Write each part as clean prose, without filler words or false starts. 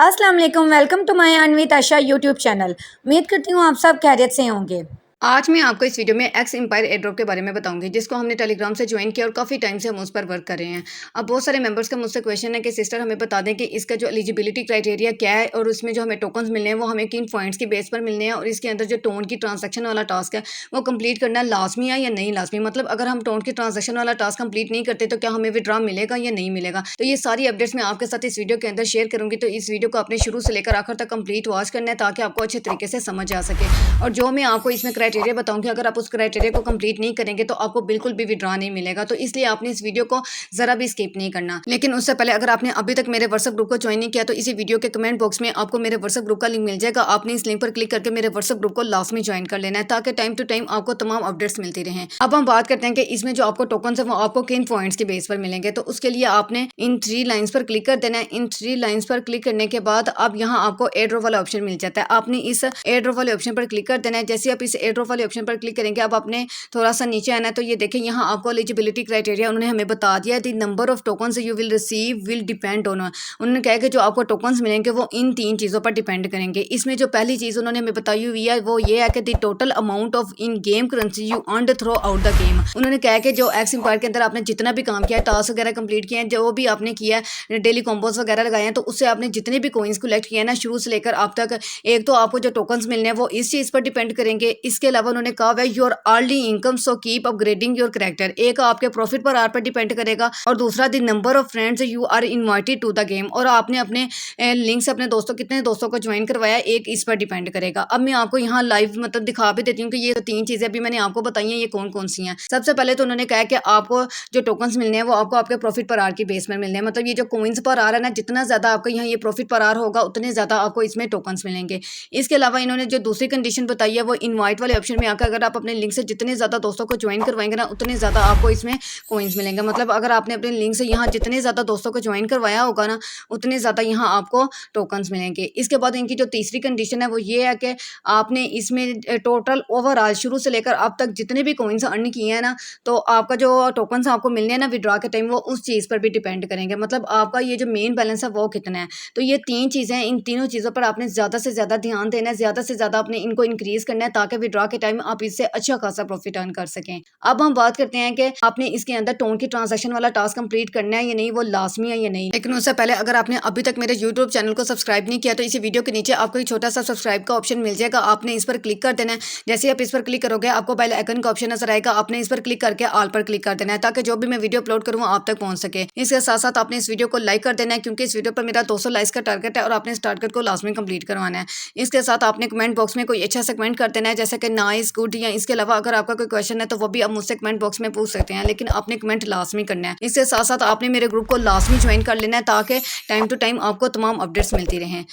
अस्सलाम वालेकुम, welcome to my Anvit Asha YouTube channel. उम्मीद करती हूँ आप सब खैरियत से होंगे। आज मैं आपको इस वीडियो में एक्स एम्पायर एयरड्रॉप के बारे में बताऊंगी, जिसको हमने टेलीग्राम से ज्वाइन किया और काफ़ी टाइम से हम उस पर वर्क कर रहे हैं। अब बहुत सारे मेंबर्स का मुझसे क्वेश्चन है कि सिस्टर हमें बता दें कि इसका जो एलिजिबिलिटी क्राइटेरिया क्या है और उसमें जो हमें टोकन्स मिलने हैं वो हमें किन पॉइंट्स की बेस पर मिलने हैं, और इसके अंदर जो टोन की ट्रांजेक्शन वाला टास्क है वो कंप्लीट करना लाजमी है या नहीं लाजमी। मतलब अगर हम टोन की ट्रांजेक्शन वाला टास्क कंप्लीट नहीं करते तो क्या हमें विड्रॉ मिलेगा या नहीं मिलेगा। तो ये सारी अपडेट्स मैं आपके साथ इस वीडियो के अंदर शेयर करूंगी। तो इस वीडियो को आपने शुरू से लेकर आखिर तक कंप्लीट वॉच करना है ताकि आपको अच्छे तरीके से समझ आ सके। और जो मैं आपको इसमें क्राइटेरिया बताऊंगी, अगर आप उस क्राइटेरिया को कंप्लीट नहीं करेंगे तो आपको बिल्कुल भी विड्रॉ नहीं मिलेगा। तो इसलिए आपने इस वीडियो को जरा भी स्किप नहीं करना। लेकिन उससे पहले अगर आपने अभी तक मेरे व्हाट्सएप ग्रुप को ज्वाइन नहीं किया तो इसी वीडियो के कमेंट बॉक्स में आपको मेरे व्हाट्सएप ग्रुप का लिंक मिल जाएगा। आपने इस लिंक पर क्लिक करके मेरे व्हाट्सएप ग्रुप को लास्ट में ज्वाइन कर लेना है ताकि टाइम टू टाइम आपको तमाम अपडेट्स मिलती रहें। अब हम बात करते हैं कि इसमें जो आपको टोकन है वो आपको किन पॉइंट्स के बेस पर मिलेंगे। तो उसके लिए आपने इन 3 लाइन्स पर क्लिक कर देना है। इन 3 लाइन्स पर क्लिक करने के बाद अब यहाँ आपको एयर ड्रॉप वाला ऑप्शन मिल जाता है। आपने इस एयर ड्रॉप वाले ऑप्शन पर क्लिक कर देना है। जैसे आप इस एयर ड्रॉप वाले ऑप्शन पर क्लिक करेंगे, अब आपने थोड़ा सा नीचे आना है तो ये देखें यहाँ आपको एलिजिबिलिटी क्राइटेरिया उन्होंने हमें बता दिया है। The number of tokens you will receive will depend on, उन्होंने कहा कि जो आपको टोकन्स मिलेंगे वो इन 3 चीज़ों पर डिपेंड करेंगे। इसमें जो पहली चीज़ उन्होंने हमें बताई हुई है वो ये है कि the total amount of in game currency you earned through out the game. उन्होंने कहा कि जो एक्स एम्पायर के अंदर आपने जितना भी काम किया है, टास्क वगैरह कंप्लीट किए हैं, जो भी आपने किया है, डेली कॉम्बोज वगैरह लगाए हैं, तो उससे आपने जितने भी कोइंस कलेक्ट किए हैं ना शुरू से लेकर अब तक, एक तो आपको जो टोकन्स मिलने हैं वो इस चीज़ पर डिपेंड करेंगे। इसके अलावा उन्होंने कहा है your early income so keep upgrading your character. एक आपके प्रॉफिट पर आर पर डिपेंड करेगा और दूसरा the number of friends you are invited to the game, और आपने अपने लिंक से अपने दोस्तों कितने दोस्तों को ज्वाइन करवाया एक इस पर डिपेंड करेगा। अब मैं आपको यहाँ लाइव मतलब दिखा भी देती हूँ कि ये 3 चीज़ें अभी मैंने आपको बताई हैं ये कौन कौन सी हैं। सबसे पहले तो उन्होंने कहा कि आपको जो टोकन्स मिलने हैं वो आपको आपके प्रॉफिट पर आर की बेस में मिलने हैं। मतलब ये जो कोइंस पर आर है ना, जितना ज़्यादा आपका यहाँ ये प्रॉफिट पर आर होगा उतने ज़्यादा आपको इसमें टोकन्स मिलेंगे। इसके अलावा इन्होंने जो दूसरी कंडीशन बताई है वो इनवाइट वाले ऑप्शन में आकर अगर आप अपने लिंक से जितने ज़्यादा दोस्तों को ज्वाइन करवाएंगे ना उतने ज़्यादा आपको इसमें कोइंस मिलेंगे। मतलब अगर आपने अपने लिंक से यहाँ जितने ज़्यादा दोस्तों को ज्वाइन करवाया होगा ना उतने ज़्यादा यहाँ आपको टोकन्स मिलेंगे। इसके बाद इनकी जो तीसरी कंडीशन है वो ये है कि आपने इसमें टोटल ओवरऑल शुरू से लेकर अब तक जितने भी कोइंस अर्न किए हैं ना, तो आपका जो टोकन्स आपको मिलने हैं ना विड्रॉ के टाइम वो उस चीज़ पर भी डिपेंड करेंगे। मतलब आपका ये जो मेन बैलेंस है वो कितना है। तो ये 3 चीज़ें हैं, इन तीनों चीज़ों पर आपने ज़्यादा से ज़्यादा ध्यान देना है, ज़्यादा से ज़्यादा आपने इनको इंक्रीज़ करना है ताकि विड्रॉ के टाइम आप इससे अच्छा खासा प्रॉफिट अर्न कर सकें। अब हम बात करते हैं कि आपने इसके अंदर टोन की ट्रांजैक्शन वाला टास्क कंप्लीट करना है या नहीं, वो लाजमी है या नहीं। लेकिन उससे पहले अगर आपने अभी तक मेरे यूट्यूब चैनल को सब्सक्राइब नहीं किया तो इसी वीडियो के नीचे आपको एक छोटा सा सब्सक्राइब का ऑप्शन मिल जाएगा, आपने इस पर क्लिक कर देना है। जैसे ही आप इस पर क्लिक करोगे आपको बेल आइकन का ऑप्शन नजर आएगा, आपने इस पर क्लिक करके ऑल पर क्लिक कर देना है ताकि जो भी मैं वीडियो अपलोड करूँ आप तक पहुंच सके। इसके साथ साथ आपने इस वीडियो को लाइक कर देना है क्योंकि इस वीडियो पर मेरा 200 लाइक्स का टारगेट है और आपने इस टारगेट को लास्ट में कंप्लीट करवाना है। इसके साथ आपने कमेंट बॉक्स में कोई अच्छा सा कमेंट कर देना है जैसे कि नाइस, गुड, या इसके अलावा अगर आपका कोई क्वेश्चन है तो वो भी आप मुझसे कमेंट बॉक्स में पूछ सकते हैं, लेकिन आपने कमेंट लाजमी करना है। इसके साथ साथ आपने मेरे ग्रुप को लाजमी ज्वाइन कर लेना है ताकि टाइम टू टाइम आपको तमाम अपडेट्स मिलती रहें।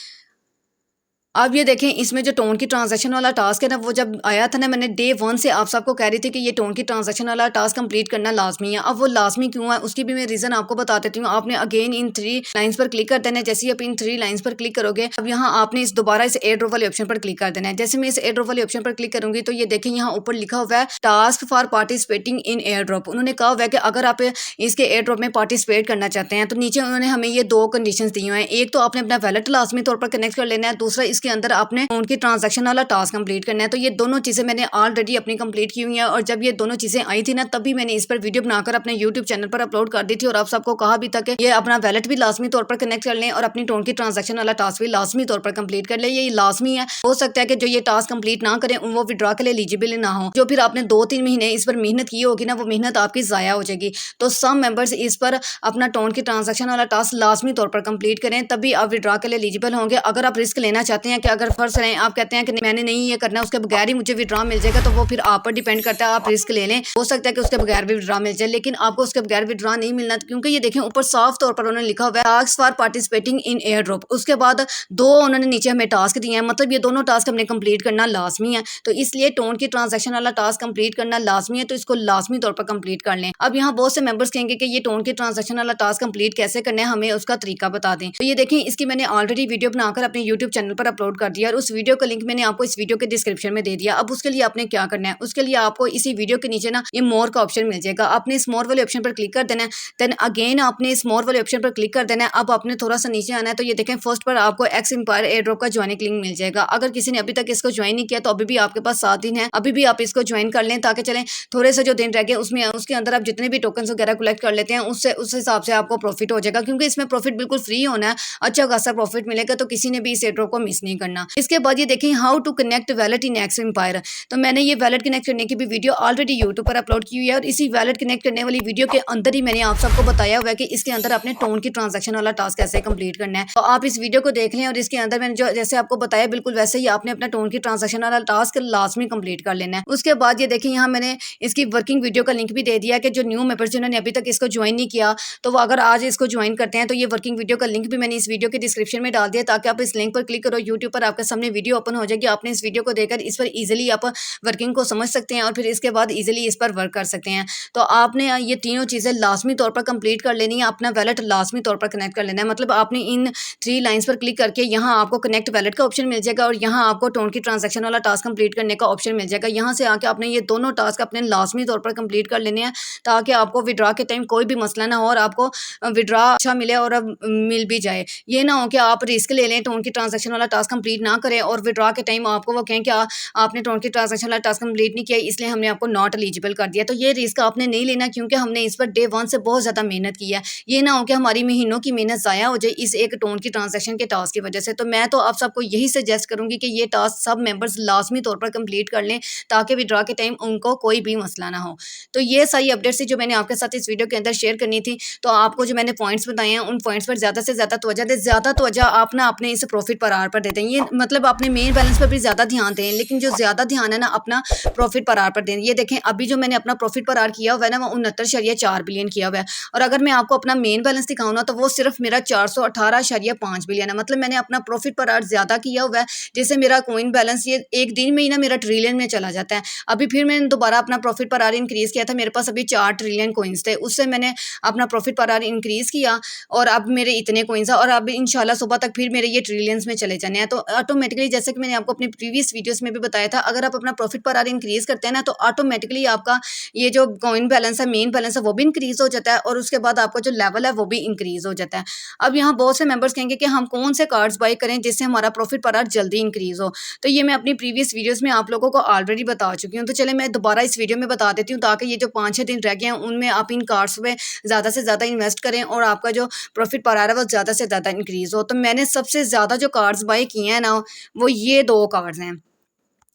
अब ये देखें इसमें जो टोन की ट्रांजैक्शन वाला टास्क है ना, वो जब आया था ना, मैंने डे 1 से आप सबको कह रही थी कि ये टोन की ट्रांजैक्शन वाला टास्क कंप्लीट करना लाजमी है। अब वो लाजमी क्यों है उसकी भी मैं रीज़न आपको बता देती हूँ। आपने अगेन इन 3 लाइन्स पर क्लिक कर देना है। जैसे ही आप इन 3 लाइन्स पर क्लिक करोगे अब यहाँ आपने इस दोबारा इस एयर ड्रॉप वाले ऑप्शन पर क्लिक कर देना है। जैसे मैं इस एयर ड्रॉप वाले ऑप्शन पर क्लिक करूंगी तो ये देखें यहाँ ऊपर लिखा हुआ है task for participating in air drop. उन्होंने कहा हुआ है कि अगर आप इसके एयर ड्रॉप में पार्टिसिपेट करना चाहते हैं तो नीचे उन्होंने हमें ये 2 कंडीशन दी हुई हैं। एक तो आपने अपना वैलेट लाजमी तौर पर कनेक्ट कर लेना है, दूसरा इसके अंदर आपने की ट्रांजैक्शन वाला टास्क कंप्लीट करना है। तो ये दोनों चीज़ें मैंने ऑलरेडी अपनी कंप्लीट की हुई हैं और जब ये दोनों चीज़ें आई थी ना तभी मैंने इस पर वीडियो बनाकर अपने यूट्यूब चैनल पर अपलोड कर दी थी और आप सबको कहा भी था कि ये अपना वैलेट भी लाजमी तौर पर कनेक्ट कर लें और अपनी टोन की ट्रांजैक्शन वाला टास्क भी लाजमी तौर पर कंप्लीट कर लें। ये लाजमी है। हो सकता है कि जो ये टास्क कंप्लीट ना करें वो विड्रॉ के लिए एलिजिबल ना हो। जो फिर आपने 2-3 महीने इस पर मेहनत की होगी ना वो मेहनत आपकी ज़ाया हो जाएगी। तो सम मेंबर्स इस पर अपना टोन की ट्रांजैक्शन वाला टास्क लाजमी तौर पर कंप्लीट करें तभी आप विड्रॉ के लिए एलिजिबल होंगे। अगर आप रिस्क लेना चाहते हैं कि अगर फर्स्ट रहें आप कहते हैं कि मैंने नहीं ये करना, उसके बगैर ही मुझे विड्रॉ मिल जाएगा, तो वो फिर आप पर डिपेंड करता है। आप रिस्क ले लें, हो सकता है कि उसके बगैर भी विड्रॉ मिल जाए, लेकिन आपको उसके बगैर विड्रॉ नहीं मिलना क्योंकि ये देखें ऊपर साफ तौर पर उन्होंने लिखा हुआ है task for participating in air drop. उसके बाद 2 उन्होंने नीचे हमें टास्क दिए हैं, मतलब ये दोनों टास्क हमने कंप्लीट करना लाजमी है। तो इसलिए टोन की ट्रांजैक्शन वाला टास्क कंप्लीट करना लाजमी है, तो इसको लाजमी तौर पर कंप्लीट कर लें। अब यहाँ बहुत से मेंबर्स कहेंगे कि ये टोन की ट्रांजैक्शन वाला टास्क कंप्लीट कैसे करना है, हमें उसका तरीका बता दें। तो ये देखें इसकी मैंने ऑलरेडी वीडियो बनाकर अपने यूट्यूब चैनल पर अपलोड कर दिया और उस वीडियो का लिंक मैंने आपको इस वीडियो के डिस्क्रिप्शन में दे दिया। अब उसके लिए आपने क्या करना है, उसके लिए आपको इसी वीडियो के नीचे ना ये मोर का ऑप्शन मिल जाएगा। आपने इस मोर वाले ऑप्शन पर क्लिक कर देना है। देन अगेन आपने इस मोर वाले ऑप्शन पर क्लिक कर देना है। अब आपने थोड़ा सा नीचे आना है तो ये देखें फर्स्ट पर आपको एक्स एम्पायर एयर ड्रॉप का ज्वाइनिंग लिंक मिल जाएगा। अगर किसी ने अभी तक इसको ज्वाइन नहीं किया तो अभी भी आपके पास 7 दिन है, अभी भी आप इसको ज्वाइन कर लें ताकि चलें थोड़े से जो दिन रह गए उसमें उसके अंदर आप जितने भी टोकन वगैरह कलेक्ट कर लेते हैं उससे उस हिसाब से आपको प्रॉफिट हो जाएगा, क्योंकि इसमें प्रॉफिट बिल्कुल फ्री होना है, अच्छा खासा प्रॉफिट मिलेगा। तो किसी ने भी इस एयर ड्रॉप को मिस नहीं करना। इसके बाद ये देखें how to connect wallet in X Empire. तो मैंने ये वैलेट कनेक्ट करने की भी वीडियो ऑलरेडी यूट्यूब पर अपलोड की हुई है और इसी वैलेट कनेक्ट करने वाली वीडियो के अंदर ही मैंने आप सबको बताया हुआ है कि इसके अंदर अपने टोन की ट्रांजैक्शन वाला टास्क कैसे कंप्लीट करना है। तो आप इस वीडियो को देख लें और इसके अंदर मैंने जो जैसे आपको बताया बिल्कुल वैसे ही आपने अपना टोन की ट्रांजैक्शन वाला टास्क लाजमी कंप्लीट कर लेना है। उसके बाद ये देखें यहाँ मैंने इसकी वर्किंग वीडियो का लिंक भी दे दिया कि जो न्यू मेंबर्स जिन्होंने अभी तक इसको ज्वाइन नहीं किया तो वो अगर आज इसको ज्वाइन करते हैं तो ये वर्किंग वीडियो का लिंक भी मैंने इस वीडियो के डिस्क्रिप्शन में डाल दिया, ताकि आप इस लिंक पर क्लिक करो, यूट्यूब पर आपके सामने वीडियो ओपन हो जाएगी। आपने इस वीडियो को देखकर इस पर ईजिली आप वर्किंग को समझ सकते हैं और फिर इसके बाद ईजिली इस पर वर्क कर सकते हैं। तो आपने ये तीनों चीज़ें लाजमी तौर पर कंप्लीट कर लेनी है। अपना वैलेट लाजमी तौर पर कनेक्ट कर लेना है। मतलब आपने इन 3 लाइंस पर क्लिक करके यहाँ आपको कनेक्ट वैलेट का ऑप्शन मिल जाएगा और यहाँ आपको टोन की ट्रांजैक्शन वाला टास्क कंप्लीट करने का ऑप्शन मिल जाएगा। यहाँ से आके आपने ये दोनों टास्क अपने लाजमी तौर पर कंप्लीट कर लेने हैं ताकि आपको विड्रॉ के टाइम कोई भी मसला ना हो और आपको विड्रॉ अच्छा मिले और अब मिल भी जाए। ये ना हो कि आप रिस्क ले लें, टोन की ट्रांजैक्शन वाला टास्क कंप्लीट ना करें और विड्रॉ के टाइम आपको वो कहें कि आपने टोन की ट्रांजैक्शन वाला टास्क कंप्लीट नहीं किया इसलिए हमने आपको नॉट एलिजिबल कर दिया। तो ये रिस्क आपने नहीं लेना, क्योंकि हमने इस पर डे 1 से बहुत ज़्यादा मेहनत की है। ये ना हो कि हमारी महीनों की मेहनत ज़ाया हो जाए इस एक टोन की ट्रांजैक्शन के टास्क की वजह से। तो मैं तो आप सबको यही सजेस्ट करूँगी कि ये टास्क सब मेंबर्स लाजमी तौर पर कंप्लीट कर लें ताकि विड्रॉ के टाइम उनको कोई भी मसला ना हो। तो ये सारी अपडेट्स थी जो मैंने आपके साथ इस वीडियो के अंदर शेयर करनी थी। तो आपको जो मैंने पॉइंट्स बताए हैं उन पॉइंट्स पर ज़्यादा से ज़्यादा तवज्जो दें। ज़्यादा तवज्जो आप ना अपने इस प्रॉफिट पर आर पर देते हैं। ये मतलब अपने मेन बैलेंस पर भी ज़्यादा ध्यान दें, लेकिन जो ज़्यादा ध्यान है ना अपना प्रॉफिट पर आर पर दें। ये देखें अभी जो मैंने अपना प्रॉफिट पर आर किया हुआ है ना वो 69.4 बिलियन किया हुआ है और अगर मैं आपको अपना मेन बैलेंस दिखाऊँ ना तो वो सिर्फ मेरा 418.5 बिलियन है। मतलब मैंने अपना प्रॉफिट पर आर ज़्यादा किया हुआ है, जिससे मेरा कॉइन बैलेंस ये एक दिन में ही ना मेरा ट्रिलियन में चला जाता है। अभी फिर मैंने दोबारा अपना प्रॉफिट पर आर इंक्रीज़ किया था, मेरे पास अभी 4 ट्रिलियन कॉइन्स थे, उससे मैंने अपना प्रॉफिट पर आर इंक्रीज़ किया और अब मेरे इतने कॉइन्स हैं और अब इंशाल्लाह सुबह तक फिर मेरे ये ट्रिलियंस में चले जाने हैं। तो ऑटोमेटिकली जैसे कि मैंने आपको अपनी प्रीवियस वीडियोस में भी बताया था, अगर आप अपना प्रॉफिट पर आर इंक्रीज़ करते हैं ना तो ऑटोमेटिकली आपका ये जो कॉइन बैलेंस है, मेन बैलेंस है वो भी इंक्रीज़ हो जाता है और उसके बाद आपका जो लेवल है वो भी इंक्रीज़ हो जाता है। अब यहाँ बहुत से मेंबर्स कहेंगे कि हम कौन से कार्ड्स बाय करें जिससे हमारा प्रॉफिट पर आर जल्दी इंक्रीज़ हो। तो ये मैं अपनी प्रीवियस वीडियोस में आप लोगों को ऑलरेडी बता चुकी हूँ। तो चले मैं दोबारा इस वीडियो में बता देती हूँ ताकि ये जो 5-6 दिन रह गए हैं उनमें आप इन कार्ड्स पे ज़्यादा से ज़्यादा इन्वेस्ट करें और आपका जो प्रॉफिट पर आ रहा है वो ज़्यादा से ज़्यादा इंक्रीज़ हो। तो मैंने सबसे ज़्यादा जो कार्ड्स बाय किए हैं ना वो ये 2 कार्ड्स हैं।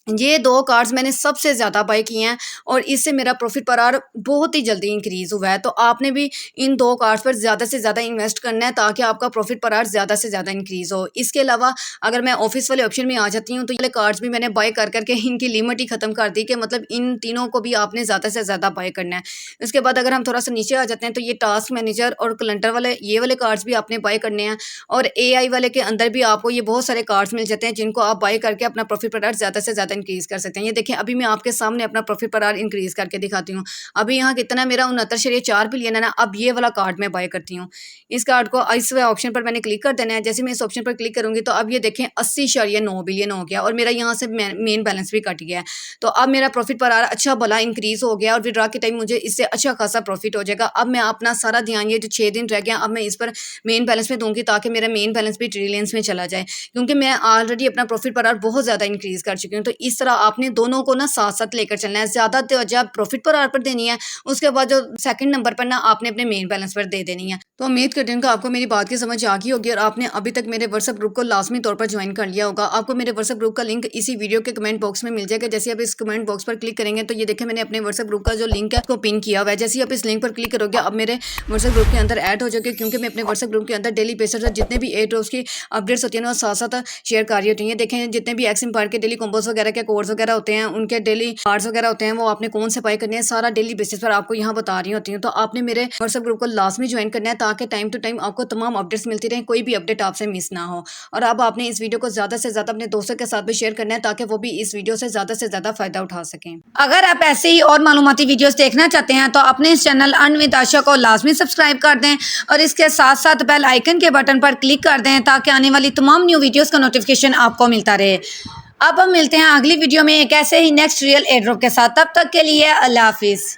ये 2 कार्ड्स मैंने सबसे ज़्यादा बाय किए हैं और इससे मेरा प्रॉफिट पर आर बहुत ही जल्दी इंक्रीज़ हुआ है। तो आपने भी इन 2 कार्ड्स पर ज़्यादा से ज़्यादा इन्वेस्ट करना है ताकि आपका प्रॉफिट पर आर ज़्यादा से ज़्यादा इंक्रीज़ हो। इसके अलावा अगर मैं ऑफिस वाले ऑप्शन में आ जाती हूँ तो ये कार्ड्स भी मैंने बाय कर करके इनकी लिमिट ही ख़त्म कर दी कि मतलब इन तीनों को भी आपने ज़्यादा से ज़्यादा बाय करना है। उसके बाद अगर हम थोड़ा सा नीचे आ जाते हैं तो ये टास्क मैनेजर और कैलेंडर वाले ये वाले कार्ड्स भी आपने बाय करने हैं और AI वाले के अंदर भी आपको ये बहुत सारे कार्ड्स मिल जाते हैं जिनको आप बाय करके अपना प्रॉफिट पर आर ज़्यादा से ज़्यादा इंक्रीज़ कर सकते हैं। देखें अभी मैं आपके सामने अपना प्रॉफिट पर आर इंक्रीज करके दिखाती हूँ। अभी यहाँ कितना मेरा 69.4 बिलियन है ना। अब ये वाला कार्ड मैं बाय करती हूँ। इस कार्ड को इस ऑप्शन पर मैंने क्लिक कर देना है। जैसे मैं इस ऑप्शन पर क्लिक करूंगी तो अब ये देखें 80.9 बिलियन हो गया और मेरा यहाँ से मेन बैलेंस भी कट गया है। तो अब मेरा प्रॉफिट पर आर अच्छा भला इंक्रीज हो गया और विड्रॉ के टाइम मुझे इससे अच्छा खासा प्रॉफिट हो जाएगा। अब मैं अपना सारा ध्यान ये जो 6 दिन रह गया अब मैं इस पर मेन बैलेंस में दूंगी ताकि मेरा मेन बैलेंस भी ट्रिलियंस में चला जाए, क्योंकि मैं ऑलरेडी अपना प्रॉफिट पर आर बहुत ज़्यादा इंक्रीज कर चुकी हूँ। तो इस तरह आपने दोनों को ना साथ साथ लेकर चलना है। ज़्यादा तवज्जो प्रॉफिट पर आर पर देनी है, उसके बाद जो सेकंड नंबर पर ना आपने अपने मेन बैलेंस पर दे देनी है। तो उम्मीद करती हूँ कि आपको मेरी बात की समझ आ गई होगी और आपने अभी तक मेरे व्हाट्सएप ग्रुप को लाजमी तौर पर ज्वाइन कर लिया होगा। आपको मेरे व्हाट्सएप ग्रुप का लिंक इसी वीडियो के कमेंट बॉक्स में मिल जाएगा। जैसे आप इस कमेंट बॉक्स पर क्लिक करेंगे तो ये देखें मैंने अपने व्हाट्सएप ग्रुप का जो लिंक है उसको पिन किया हुआ है। जैसे ही आप इस लिंक पर क्लिक करोगे अब मेरे व्हाट्सएप ग्रुप के अंदर ऐड हो जाओगे, क्योंकि मैं अपने व्हाट्सएप ग्रुप के अंदर डेली बेसिस पर जितने भी एयर ड्रॉप्स की अपडेट्स होती है ना साथ साथ शेयर कर रही होती है। देखें जितने भी एक्स एम्पायर के डेली कॉम्बोस वगैरह के कोड्स वगैरह होते हैं, उनके डेली कार्ड्स वगैरह होते हैं, वो आपने कौन से बाय करने हैं सारा डेली बेसिस पर आपको यहाँ बता रही होती हूँ। तो आपने मेरे व्हाट्सएप ग्रुप को लाजमी ज्वाइन करना है ताकि टाइम टू टाइम आपको तमाम अपडेट्स मिलती रहें, कोई भी अपडेट आपसे मिस ना हो। और अब आपने इस वीडियो को ज़्यादा से ज़्यादा अपने दोस्तों के साथ भी शेयर करना है ताकि वो भी इस वीडियो से ज़्यादा फ़ायदा उठा सकें। अगर आप ऐसे ही और मालूमाती वीडियोस देखना चाहते हैं तो अपने इस चैनल अर्न विद आशा को लाजमी सब्सक्राइब कर दें और इसके साथ साथ बेल आइकन के बटन पर क्लिक कर दें ताकि आने वाली तमाम न्यू वीडियोस का नोटिफिकेशन आपको मिलता रहे। अब हम मिलते हैं अगली वीडियो में एक ऐसे ही नेक्स्ट रियल एयर ड्रॉप के साथ। तब तक के लिए अल्लाह हाफिज़।